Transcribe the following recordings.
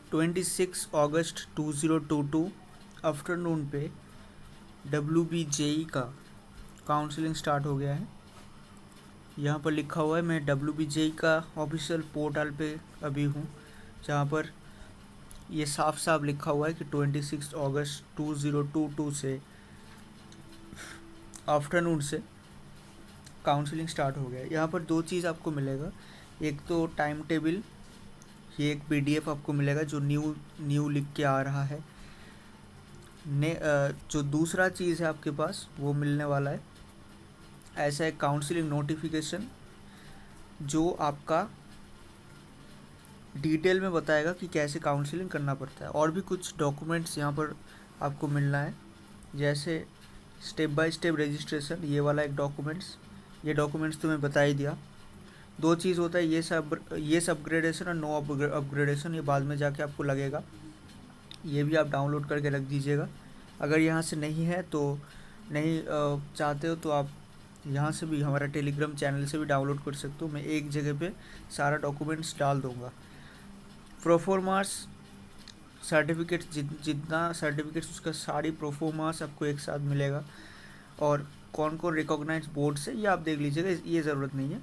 26 अगस्त 2022 afternoon पे WBJE का counselling start हो गया है। यहाँ पर लिखा हुआ है, मैं WBJE का ऑफिशियल पोर्टल पे अभी हूँ, जहाँ पर ये साफ साफ लिखा हुआ है कि 26 अगस्त 2022 से आफ्टरनून से काउंसलिंग स्टार्ट हो गया है। यहाँ पर दो चीज़ आपको मिलेगा, एक तो टाइम टेबल, ये एक PDF आपको मिलेगा जो न्यू लिख के आ रहा है। जो दूसरा चीज़ है आपके पास वो मिलने वाला है, ऐसा एक काउंसलिंग नोटिफिकेशन जो आपका डिटेल में बताएगा कि कैसे काउंसलिंग करना पड़ता है। और भी कुछ डॉक्यूमेंट्स यहाँ पर आपको मिलना है, जैसे स्टेप बाय स्टेप रजिस्ट्रेशन, ये वाला एक ये डॉक्यूमेंट्स तो मैं बता ही दिया। दो चीज़ होता है, ये सब अपग्रेडेशन और नो अपग्रेडेशन, ये बाद में जाके आपको लगेगा, ये भी आप डाउनलोड करके रख दीजिएगा। अगर यहाँ से नहीं है तो नहीं चाहते हो तो आप यहाँ से भी हमारा टेलीग्राम चैनल से भी डाउनलोड कर सकते हो। मैं एक जगह पे सारा डॉक्यूमेंट्स डाल दूँगा। प्रोफॉर्मास सर्टिफिकेट, जितना सर्टिफिकेट्स उसका सारी प्रोफॉर्मास आपको एक साथ मिलेगा। और कौन कौन रिकॉग्नाइज बोर्ड से, ये आप देख लीजिएगा, ये ज़रूरत नहीं है।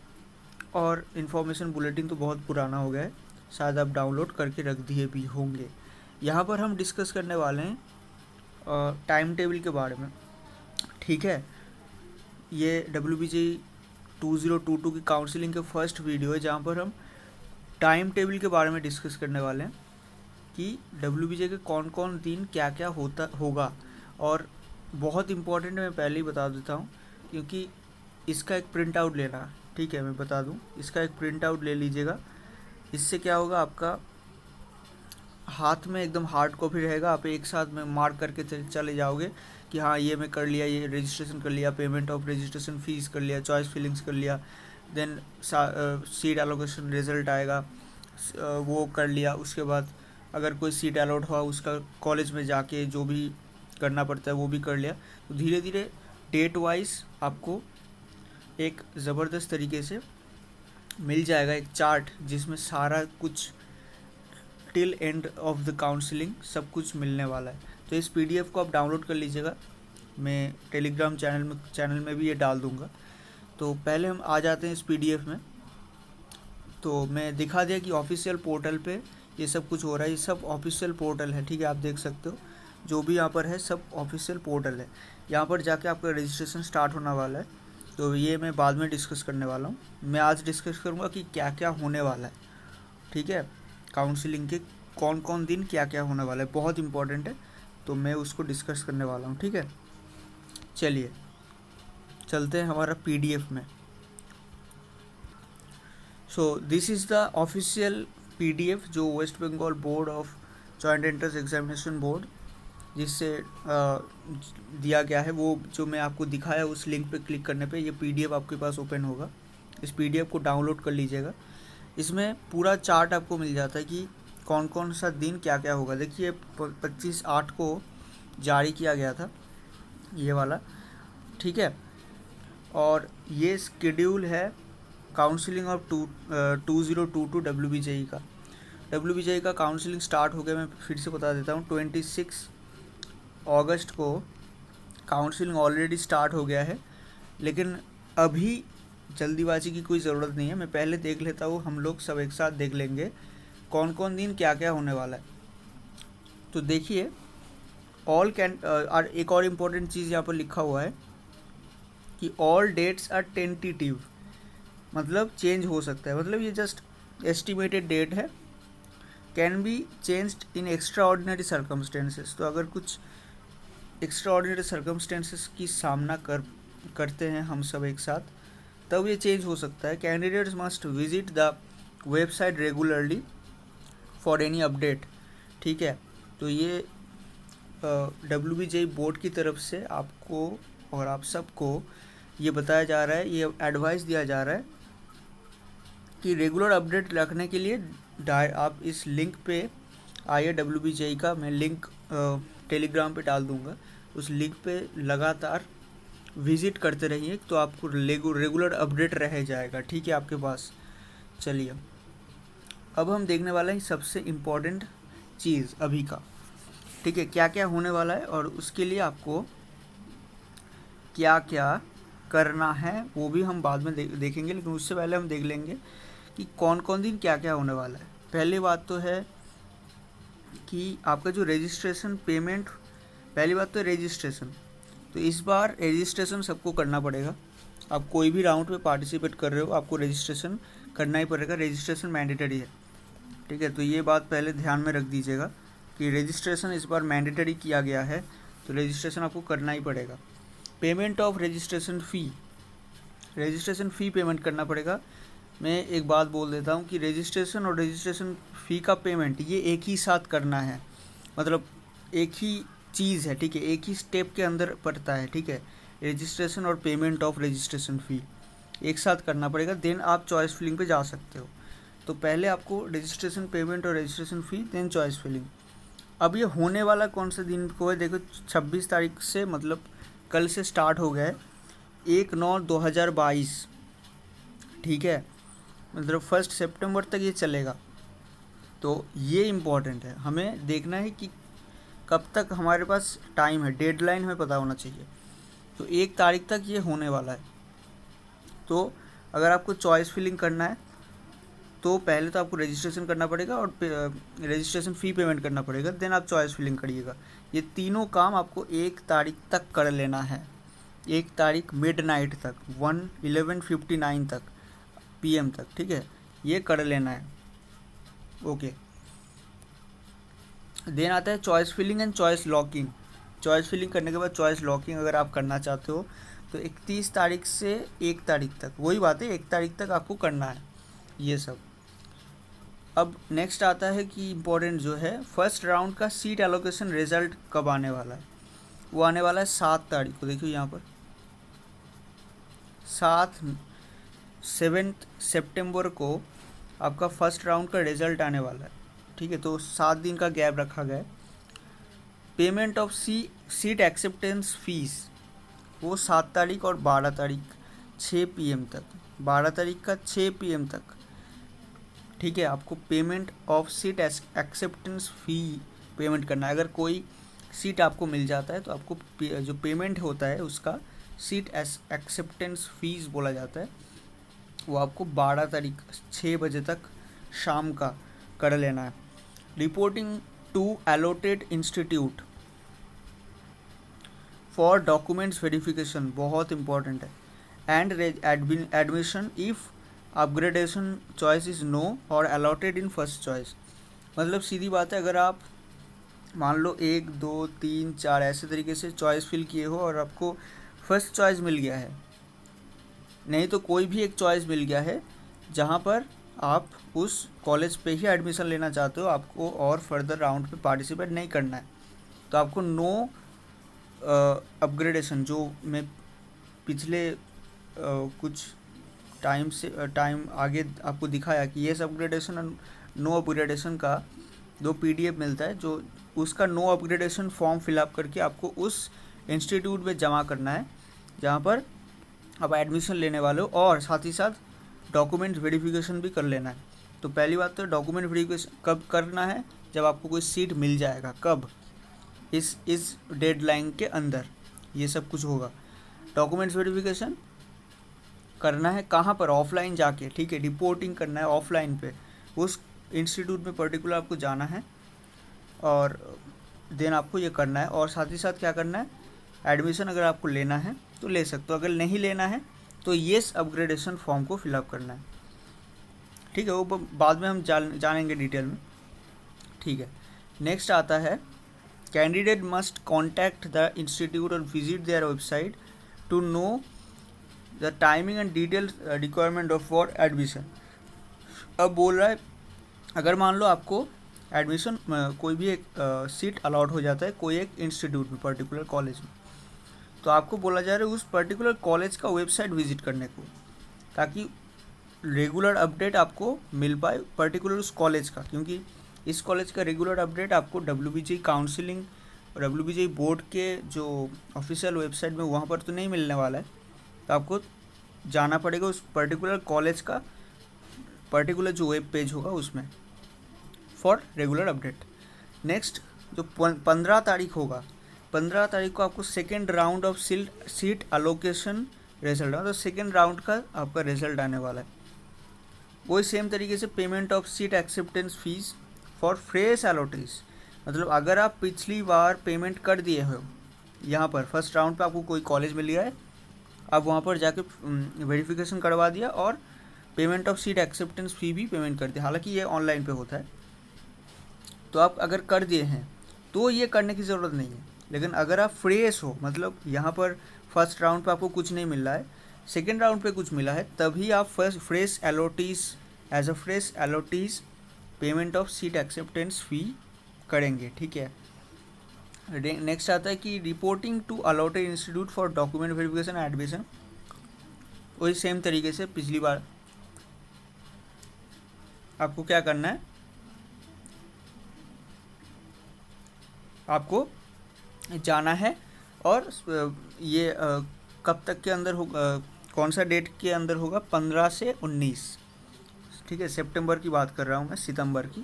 और इन्फॉर्मेशन बुलेटिन तो बहुत पुराना हो गया है, शायद आप डाउनलोड करके रख दिए भी होंगे। यहाँ पर हम डिस्कस करने वाले हैं टाइम टेबल के बारे में, ठीक है। ये WBJE 2022 की काउंसलिंग के फर्स्ट वीडियो है, जहाँ पर हम टाइम टेबल के बारे में डिस्कस करने वाले हैं कि WBJE के कौन कौन दिन क्या क्या होगा। और बहुत इम्पोर्टेंट है, मैं पहले ही बता देता हूँ, क्योंकि इसका एक प्रिंट आउट लेना, ठीक है, मैं बता दूँ, इसका एक प्रिंट आउट ले लीजिएगा। इससे क्या होगा, आपका हाथ में एकदम हार्ड कॉपी रहेगा, आप एक साथ में मार्क करके चले जाओगे कि हाँ ये मैं कर लिया, ये रजिस्ट्रेशन कर लिया, पेमेंट ऑफ रजिस्ट्रेशन फ़ीस कर लिया, चॉइस फिलिंग्स कर लिया, देन सीट एलोकेशन रिजल्ट आएगा, वो कर लिया। उसके बाद अगर कोई सीट अलॉट हुआ उसका कॉलेज में जाके जो भी करना पड़ता है वो भी कर लिया। तो धीरे धीरे डेट वाइज आपको एक ज़बरदस्त तरीके से मिल जाएगा एक चार्ट, जिसमें सारा कुछ till end of the counselling सब कुछ मिलने वाला है। तो इस PDF को आप डाउनलोड कर लीजिएगा, मैं टेलीग्राम चैनल में भी ये डाल दूँगा। तो पहले हम आ जाते हैं इस PDF में। तो मैं दिखा दिया कि ऑफिशियल पोर्टल पे ये सब कुछ हो रहा है, ये सब ऑफिशियल पोर्टल है, ठीक है, आप देख सकते हो जो भी यहाँ पर है सब ऑफिशियल पोर्टल है। यहाँ पर जाके आपका रजिस्ट्रेशन स्टार्ट होने वाला है। तो ये मैं बाद में डिस्कस करने वाला हूँ, मैं आज डिस्कस करूँगा कि क्या क्या होने वाला है, ठीक है। काउंसलिंग के कौन कौन दिन क्या क्या होने वाला है, बहुत इंपॉर्टेंट है, तो मैं उसको डिस्कस करने वाला हूँ, ठीक है। चलिए चलते हैं हमारा PDF में। So this is the official PDF जो West Bengal board of joint entrance examination board जिससे दिया गया है, वो जो मैं आपको दिखाया उस लिंक पे क्लिक करने पे ये PDF आपके पास ओपन होगा। इस PDF को डाउनलोड कर लीजिएगा। इसमें पूरा चार्ट आपको मिल जाता है कि कौन कौन सा दिन क्या क्या होगा। देखिए 25/8 को जारी किया गया था ये वाला, ठीक है। और ये शेड्यूल है काउंसलिंग ऑफ 2022 WBJE का काउंसलिंग स्टार्ट हो गया। मैं फिर से बता देता हूँ, 26 अगस्त को काउंसलिंग ऑलरेडी स्टार्ट हो गया है, लेकिन अभी जल्दीबाजी की कोई ज़रूरत नहीं है। मैं पहले देख लेता हूँ, हम लोग सब एक साथ देख लेंगे कौन कौन दिन क्या क्या होने वाला है। तो देखिए और एक और इम्पोर्टेंट चीज़ यहाँ पर लिखा हुआ है कि ऑल डेट्स आर टेंटेटिव, मतलब चेंज हो सकता है, मतलब ये जस्ट एस्टिमेटेड डेट है, can be changed in extra ordinary circumstances. तो अगर कुछ एक्स्ट्रा ऑर्डिनरी सर्कमस्टेंसेस की सामना करते हैं हम सब एक साथ, तब ये चेंज हो सकता है। Candidates must visit the website regularly for any update, ठीक है। तो ये WBJE बोर्ड की तरफ से आपको और आप सबको ये बताया जा रहा है, ये एडवाइस दिया जा रहा है कि रेगुलर अपडेट रखने के लिए आप इस लिंक पे आइए। WBJE का मैं लिंक टेलीग्राम पे डाल दूँगा, उस लिंक पे लगातार विज़िट करते रहिए, तो आपको रेगुलर अपडेट रह जाएगा, ठीक है, आपके पास। चलिए अब हम देखने वाले हैं सबसे इम्पोर्टेंट चीज़ अभी का, ठीक है, क्या क्या होने वाला है और उसके लिए आपको क्या क्या करना है वो भी हम बाद में देखेंगे, लेकिन उससे पहले हम देख लेंगे कि कौन कौन दिन क्या क्या होने वाला है। पहली बात तो है कि आपका जो रजिस्ट्रेशन पेमेंट, पहली बात तो रजिस्ट्रेशन, तो इस बार रजिस्ट्रेशन सबको करना पड़ेगा। आप कोई भी राउंड में पार्टिसिपेट कर रहे हो आपको रजिस्ट्रेशन करना ही पड़ेगा, रजिस्ट्रेशन मैंडेटरी है, ठीक है। तो ये बात पहले ध्यान में रख दीजिएगा कि रजिस्ट्रेशन इस बार मैंडेटरी किया गया है, तो रजिस्ट्रेशन आपको करना ही पड़ेगा। Payment of registration fee payment करना पड़ेगा। मैं एक बात बोल देता हूँ कि रजिस्ट्रेशन और रजिस्ट्रेशन फ़ी का पेमेंट ये एक ही साथ करना है, मतलब एक ही चीज़ है, ठीक है, एक ही स्टेप के अंदर पड़ता है, ठीक है। रजिस्ट्रेशन और पेमेंट ऑफ रजिस्ट्रेशन फ़ी एक साथ करना पड़ेगा, देन आप चॉइस फिलिंग पे जा सकते हो। तो पहले आपको रजिस्ट्रेशन पेमेंट और registration fee, then choice filling. अब ये होने वाला कौन से दिन को है, देखो 26 तारीख से, मतलब कल से स्टार्ट हो गया है, 1/9/2022, ठीक है, मतलब 1 सितंबर तक ये चलेगा। तो ये इम्पॉर्टेंट है, हमें देखना है कि कब तक हमारे पास टाइम है, डेडलाइन हमें पता होना चाहिए। तो 1 तारीख तक ये होने वाला है। तो अगर आपको चॉइस फिलिंग करना है तो पहले तो आपको रजिस्ट्रेशन करना पड़ेगा और रजिस्ट्रेशन फ़ी पेमेंट करना पड़ेगा, देन आप चॉइस फिलिंग करिएगा। ये तीनों काम आपको 1 तारीख तक कर लेना है, 1 तारीख मिडनाइट तक, 11:59 तक PM तक, ठीक है, ये कर लेना है। ओके, देन आता है choice filling and choice locking. Choice filling करने के बाद चॉइस लॉकिंग अगर आप करना चाहते हो तो 31 तारीख से 1 तारीख तक, वही बात है, 1 तारीख तक आपको करना है ये सब। अब नेक्स्ट आता है कि इम्पोर्टेंट जो है, फर्स्ट राउंड का सीट एलोकेशन रिजल्ट कब आने वाला है, वो आने वाला है 7 तारीख को। देखिए यहाँ पर 7 सितंबर को आपका फर्स्ट राउंड का रिजल्ट आने वाला है, ठीक है। तो 7 दिन का गैप रखा गया है। Payment of seat acceptance fees वो 7 तारीख और 12 तारीख 6 PM तक, 12 तारीख का 6 PM तक, ठीक है, आपको payment of seat acceptance fee payment करना है। अगर कोई सीट आपको मिल जाता है तो आपको जो पेमेंट होता है उसका सीट एक्सेप्टेंस फ़ीस बोला जाता है, वो आपको 12 तारीख 6 बजे तक शाम का कर लेना है। Reporting to allotted institute for documents verification बहुत इंपॉर्टेंट है, and admission if upgradation choice is no और अलॉटेड इन फर्स्ट चॉइस। मतलब सीधी बात है, अगर आप मान लो 1 2 3 4 ऐसे तरीके से चॉइस फिल किए हो और आपको फर्स्ट चॉइस मिल गया है, नहीं तो कोई भी एक चॉइस मिल गया है जहाँ पर आप उस कॉलेज पे ही एडमिशन लेना चाहते हो, आपको और फर्दर राउंड पे पार्टिसिपेट नहीं करना है, तो आपको नो अपग्रेडेशन, जो मैं पिछले कुछ टाइम आगे आपको दिखाया कि येस अपग्रेडेशन और नो अपग्रेडेशन का 2 PDF मिलता है, जो उसका नो अपग्रेडेशन फॉर्म फिलअप करके आपको उस इंस्टीट्यूट में जमा करना है जहाँ पर आप एडमिशन लेने वाले हो, और साथ ही साथ डॉक्यूमेंट वेरिफिकेशन भी कर लेना है। तो पहली बात तो डॉक्यूमेंट वेरिफिकेशन कब करना है, जब आपको कोई सीट मिल जाएगा, कब, इस डेडलाइन के अंदर ये सब कुछ होगा। डॉक्यूमेंट्स वेरिफिकेशन करना है कहाँ पर, ऑफलाइन जाके, ठीक है, रिपोर्टिंग करना है ऑफलाइन पे, उस इंस्टीट्यूट में पर्टिकुलर आपको जाना है और देन आपको ये करना है। और साथ ही साथ क्या करना है, एडमिशन अगर आपको लेना है तो ले सकते हो, अगर नहीं लेना है तो येस अपग्रेडेशन फॉर्म को फिलअप करना है, ठीक है, वो बाद में हम जानेंगे डिटेल में, ठीक है। नेक्स्ट आता है candidate must contact the institute और visit their website to know the timing and detail requirement of for admission. अब बोल रहा है अगर मान लो आपको एडमिशन कोई भी एक सीट अलॉट हो जाता है कोई एक इंस्टीट्यूट में, पर्टिकुलर कॉलेज में, तो आपको बोला जा रहा है उस पर्टिकुलर कॉलेज का वेबसाइट विजिट करने को, ताकि रेगुलर अपडेट आपको मिल पाए पर्टिकुलर उस कॉलेज का, क्योंकि इस कॉलेज का रेगुलर अपडेट आपको WBJ काउंसिलिंग और WBJ बोर्ड के जो ऑफिशियल वेबसाइट में वहाँ पर तो नहीं मिलने वाला है, तो आपको जाना पड़ेगा उस पर्टिकुलर कॉलेज का पर्टिकुलर जो वेब पेज होगा उसमें फॉर रेगुलर अपडेट। नेक्स्ट जो 15 तारीख होगा, 15 तारीख को आपको second round of seat allocation result, मतलब सेकेंड राउंड का आपका रिजल्ट आने वाला है। वही सेम तरीके से payment of seat acceptance fees for fresh allottees, मतलब अगर आप पिछली बार पेमेंट कर दिए हो, यहाँ पर फर्स्ट राउंड पे आपको कोई कॉलेज मिल गया है, आप वहाँ पर जाके वेरिफिकेशन करवा दिया और पेमेंट ऑफ सीट एक्सेप्टेंस फ़ी भी पेमेंट कर दिया, हालांकि ये ऑनलाइन पे होता है, तो आप अगर कर दिए हैं तो ये करने की ज़रूरत नहीं है। लेकिन अगर आप फ्रेश हो, मतलब यहाँ पर फर्स्ट राउंड पे आपको कुछ नहीं मिल रहा है, सेकेंड राउंड पे कुछ मिला है, तभी आप fresh allottees as a fresh allottees payment of seat acceptance fee करेंगे, ठीक है। नेक्स्ट आता है कि reporting to allotted institute for document verification admission, वही सेम तरीके से पिछली बार आपको क्या करना है, आपको जाना है और ये कब तक के अंदर होगा, कौन सा डेट के अंदर होगा, 15 से 19, ठीक है, सितंबर की बात कर रहा हूँ मैं, सितंबर की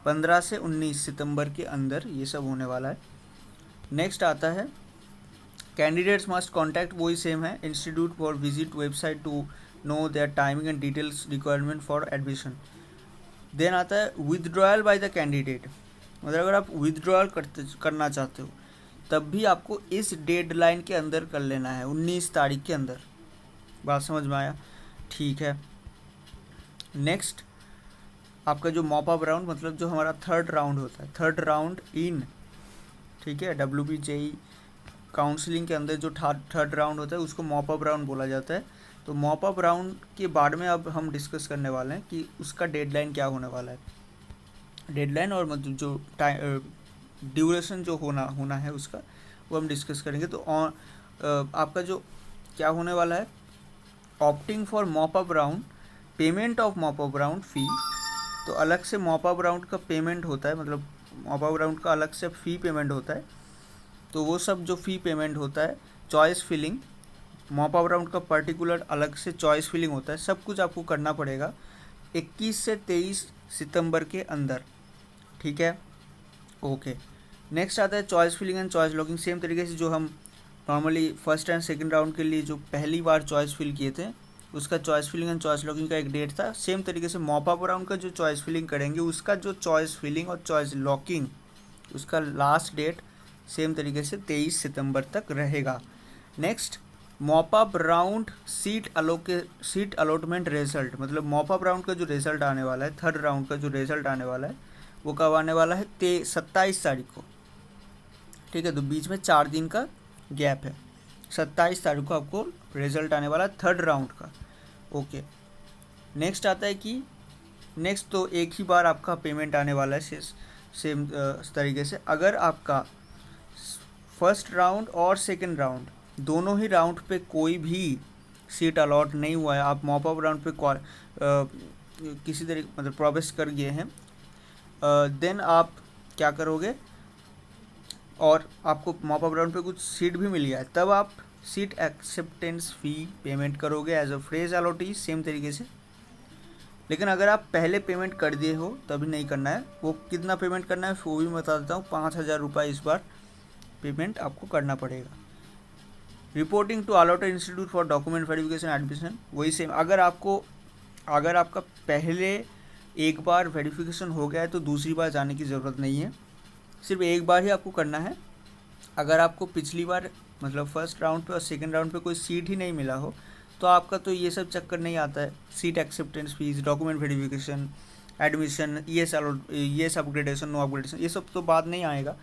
15 से 19 सितंबर के अंदर ये सब होने वाला है। नेक्स्ट आता है कैंडिडेट्स मस्ट कॉन्टैक्ट, वही सेम है, institute for visit website to know their timing and details requirement for admission. Then आता है विदड्रॉयल बाय द कैंडिडेट, मतलब अगर आप विदड्रॉयल करना चाहते हो तब भी आपको इस डेडलाइन के अंदर कर लेना है, 19 तारीख के अंदर। बात समझ में आया, ठीक है। नेक्स्ट आपका जो मॉप अप राउंड, मतलब जो हमारा थर्ड राउंड होता है, थर्ड राउंड इन, ठीक है, WPJE काउंसलिंग के अंदर जो थर्ड राउंड होता है उसको मॉप अप राउंड बोला जाता है। तो मॉप अप राउंड के बारे में अब हम डिस्कस करने वाले हैं कि उसका डेडलाइन क्या होने वाला है, डेडलाइन और मतलब जो ड्यूरेशन जो होना है उसका, वो हम डिस्कस करेंगे। तो आपका जो क्या होने वाला है, opting for mop up round, payment of mop up round fee, तो अलग से मॉप अप राउंड का पेमेंट होता है, मतलब मॉप अप राउंड का अलग से फ़ी पेमेंट होता है। तो वो सब जो फ़ी पेमेंट होता है, choice filling, mop up round का पर्टिकुलर अलग से चॉइस फिलिंग होता है, सब कुछ आपको करना पड़ेगा 21 से 23 सितंबर के अंदर, ठीक है, ओके। नेक्स्ट आता है choice filling and choice locking, same तरीके से जो हम normally first and second round के लिए जो पहली बार चॉइस फिल किए थे, उसका choice filling and choice locking का एक डेट था। सेम तरीके से मॉप अप राउंड का जो चॉइस फिलिंग करेंगे, उसका जो चॉइस फिलिंग और चॉइस लॉकिंग, उसका लास्ट डेट सेम तरीके से 23 सितंबर तक रहेगा। Next mop up round seat allotment result, मतलब मॉप अप राउंड का जो रिजल्ट आने वाला है, थर्ड राउंड का जो रिजल्ट आने वाला है, वो कब आने वाला है, 27 तारीख को, ठीक है। तो बीच में 4 दिन का गैप है, 27 तारीख को आपको रिजल्ट आने वाला है थर्ड राउंड का, ओके। नेक्स्ट आता है कि नेक्स्ट तो एक ही बार आपका पेमेंट आने वाला है सेम तरीके से। अगर आपका फर्स्ट राउंड और सेकंड राउंड दोनों ही राउंड पे कोई भी सीट अलॉट नहीं हुआ है, आप मॉप अप राउंड पे किसी तरीके मतलब प्रवेश कर गए हैं, देन आप क्या करोगे, और आपको मॉप अप राउंड पे कुछ सीट भी मिल गया है, तब आप सीट एक्सेप्टेंस फ़ी पेमेंट करोगे as a fresh allottee, same तरीके से। लेकिन अगर आप पहले पेमेंट कर दिए हो तभी नहीं करना है, वो कितना पेमेंट करना है वो भी बता देता हूँ, 5000 रुपये इस बार पेमेंट आपको करना पड़ेगा। Reporting to allotted institute for document verification admission, वही सेम, अगर आपका पहले एक बार वेरिफिकेशन हो गया है तो दूसरी बार जाने की ज़रूरत नहीं है, सिर्फ एक बार ही आपको करना है। अगर आपको पिछली बार मतलब फर्स्ट राउंड पे और सेकंड राउंड पे कोई सीट ही नहीं मिला हो तो आपका तो ये सब चक्कर नहीं आता है, seat acceptance fees, document verification, admission, ये सब अपग्रेडेशन, नो अपग्रेडेशन, ये सब तो बाद नहीं आएगा।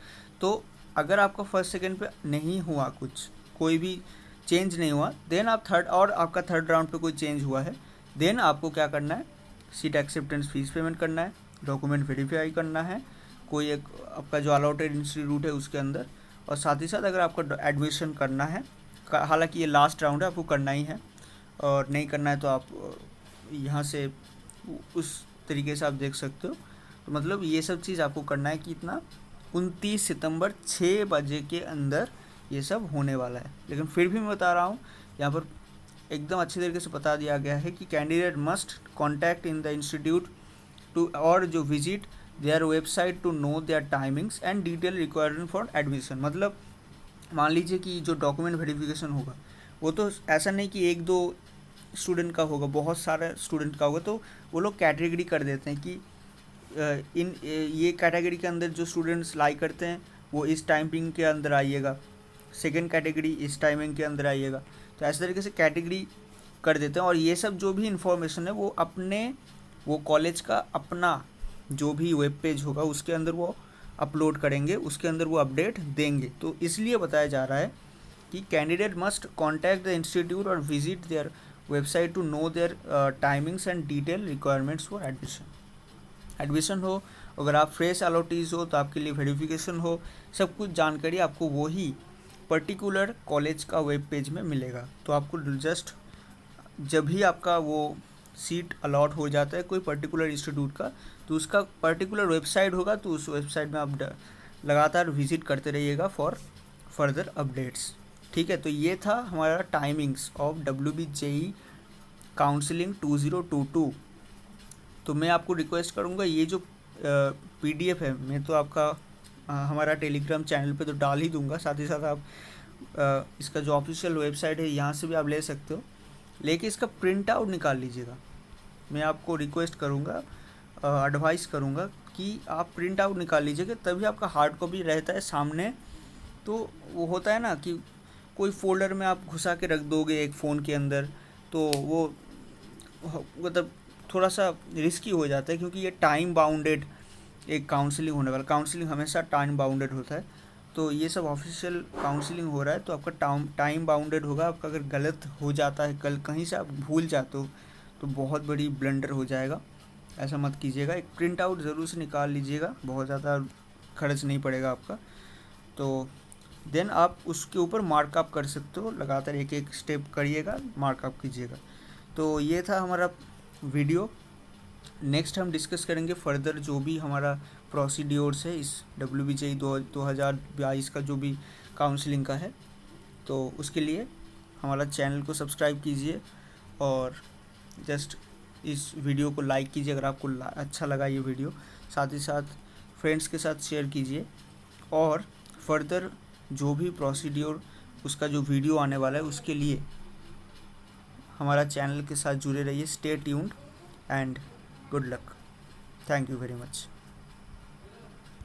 तो अगर आपका फर्स्ट सेकंड पे नहीं हुआ, कुछ कोई भी चेंज नहीं हुआ, देन आप थर्ड, और आपका थर्ड राउंड पे कोई चेंज हुआ है, देन आपको क्या करना है, सीट एक्सेप्टेंस फीस पेमेंट करना है, डॉक्यूमेंट वेरीफाई करना है कोई एक आपका जो अलॉटेड इंस्टीट्यूट है उसके अंदर, और साथ ही साथ अगर आपको एडमिशन करना है, हालांकि ये लास्ट राउंड है, आपको करना ही है, और नहीं करना है तो आप यहाँ से उस तरीके से आप देख सकते हो। तो मतलब ये सब चीज़ आपको करना है कि इतना 29 सितंबर 6 बजे के अंदर ये सब होने वाला है। लेकिन फिर भी मैं बता रहा हूँ, यहाँ पर एकदम अच्छे तरीके से बता दिया गया है कि candidate must contact in the institute to और जो visit their website to know their timings and detail requirement for admission. मतलब मान लीजिए कि जो डॉक्यूमेंट वेरिफिकेशन होगा वो तो ऐसा नहीं कि एक दो स्टूडेंट का होगा, बहुत सारे स्टूडेंट का होगा, तो वो लोग कैटेगरी कर देते हैं कि इन ये कैटेगरी के अंदर जो स्टूडेंट्स लाई करते हैं वो इस टाइमिंग के अंदर आइएगा, सेकेंड कैटेगरी इस टाइमिंग के अंदर आइएगा। तो ऐसे तरीके से कैटेगरी कर देते हैं और ये सब जो भी इंफॉर्मेशन है वो कॉलेज का अपना जो भी वेब पेज होगा उसके अंदर वो अपलोड करेंगे, उसके अंदर वो अपडेट देंगे। तो इसलिए बताया जा रहा है कि candidate must contact the institute और visit their website to know their timings and detail requirements for admission हो, अगर आप फ्रेश अलॉटीज़ हो तो आपके लिए वेरिफिकेशन हो, सब कुछ जानकारी आपको वही पर्टिकुलर कॉलेज का वेब पेज में मिलेगा। तो आपको जस्ट जब भी आपका वो सीट अलॉट हो जाता है कोई पर्टिकुलर इंस्टीट्यूट का, तो उसका पर्टिकुलर वेबसाइट होगा, तो उस वेबसाइट में आप लगातार विजिट करते रहिएगा फॉर फर्दर अपडेट्स। ठीक है, तो ये था हमारा टाइमिंग्स ऑफ WBJEE काउंसलिंग 2022। तो मैं आपको रिक्वेस्ट करूँगा ये जो PDF है मैं तो आपका हमारा टेलीग्राम चैनल पे तो डाल ही दूंगा, साथ ही साथ आप इसका जो ऑफिशियल वेबसाइट है यहाँ से भी आप ले सकते हो, लेकिन इसका प्रिंट आउट निकाल लीजिएगा। मैं आपको रिक्वेस्ट करूँगा, एडवाइस करूँगा कि आप प्रिंट आउट निकाल लीजिएगा, तभी आपका हार्ड कॉपी रहता है सामने। तो वो होता है ना कि कोई फोल्डर में आप घुसा के रख दोगे एक फ़ोन के अंदर, तो वो मतलब थोड़ा सा रिस्की हो जाता है, क्योंकि ये टाइम बाउंडेड एक काउंसलिंग होने वाला, काउंसलिंग हमेशा टाइम बाउंडेड होता है। तो ये सब ऑफिशियल काउंसलिंग हो रहा है तो आपका टाइम बाउंडेड होगा। आपका अगर गलत हो जाता है, कल कहीं से आप भूल जाते हो तो बहुत बड़ी ब्लंडर हो जाएगा, ऐसा मत कीजिएगा। एक प्रिंट आउट ज़रूर से निकाल लीजिएगा, बहुत ज़्यादा खर्च नहीं पड़ेगा आपका। तो देन आप उसके ऊपर मार्कअप कर सकते हो, लगातार एक एक स्टेप करिएगा, मार्कअप कीजिएगा। तो ये था हमारा वीडियो। नेक्स्ट हम डिस्कस करेंगे फर्दर जो भी हमारा प्रोसीड्योर्स है इस WBJEE 2022 का जो भी काउंसलिंग का है। तो उसके लिए हमारा चैनल को सब्सक्राइब कीजिए और जस्ट इस वीडियो को लाइक कीजिए अगर आपको अच्छा लगा ये वीडियो, साथ ही साथ फ्रेंड्स के साथ शेयर कीजिए। और फर्दर जो भी प्रोसीड्योर उसका जो वीडियो आने वाला है उसके लिए हमारा चैनल के साथ जुड़े रहिए। Stay tuned and good luck. Thank you very much.